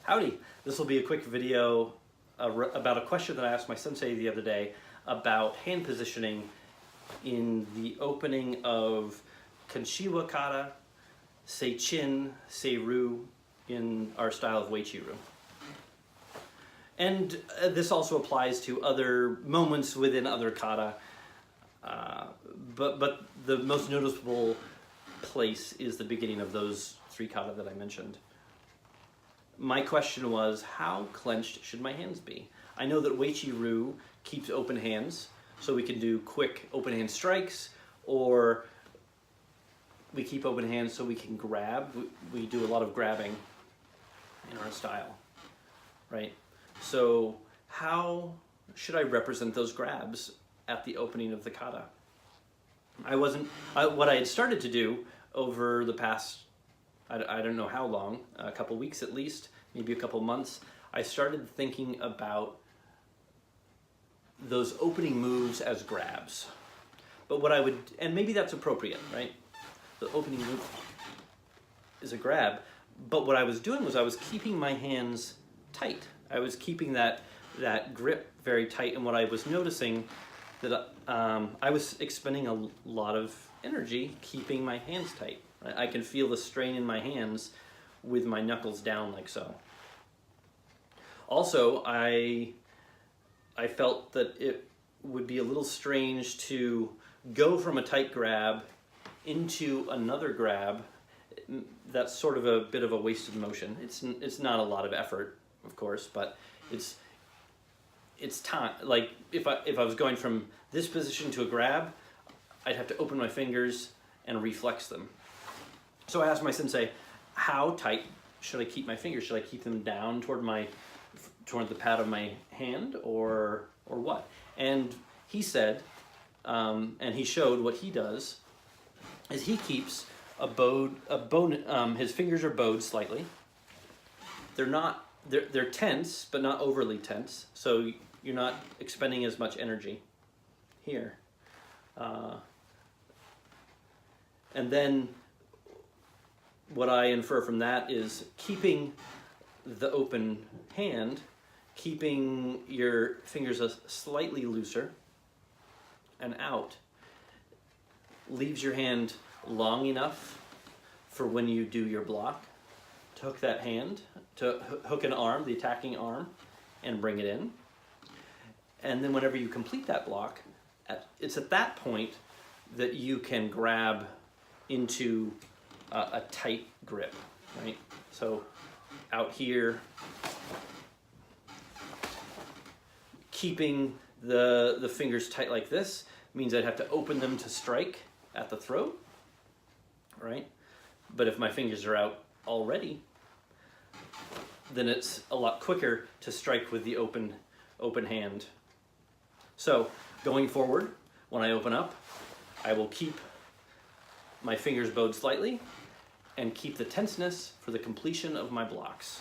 Howdy! This will be a quick video about a question that I asked my sensei the other day about hand positioning in the opening of Kanshiwa kata, Seichin, Seiryu in our style of Uechi. And this also applies to other moments within other kata, but the most noticeable place is the beginning of those three kata that I mentioned. My question was, how clenched should my hands be? I know that Uechi keeps open hands, so we can do quick open hand strikes, or we keep open hands so we can grab. We do a lot of grabbing in our style, right? So how should I represent those grabs at the opening of the kata? What I had started to do over the past, I don't know how long, a couple weeks at least, maybe a couple months, I started thinking about those opening moves as grabs. But what I would, and maybe that's appropriate, right? The opening move is a grab, but what I was doing was I was keeping my hands tight. I was keeping that grip very tight, and what I was noticing that I was expending a lot of energy keeping my hands tight. Right? I can feel the strain in my hands with my knuckles down like so. Also, I felt that it would be a little strange to go from a tight grab into another grab. That's sort of a bit of a wasted motion. It's not a lot of effort, of course, but it's time. Like if I was going from this position to a grab, I'd have to open my fingers and reflex them. So I asked my sensei, how tight should I keep my fingers? Should I keep them down toward the pad of my hand, or what? And he said, and he showed what he does, is he keeps his fingers are bowed slightly. They're tense, but not overly tense, so you're not expending as much energy here. And then what I infer from that is keeping the open hand, keeping your fingers slightly looser and out, leaves your hand long enough for when you do your block to hook that hand, to hook an arm, the attacking arm, and bring it in. And then whenever you complete that block, it's at that point that you can grab into a tight grip, right? So out here, keeping the fingers tight like this means I'd have to open them to strike at the throat, right? But if my fingers are out already, then it's a lot quicker to strike with the open hand. So going forward, when I open up, I will keep my fingers bowed slightly and keep the tenseness for the completion of my blocks.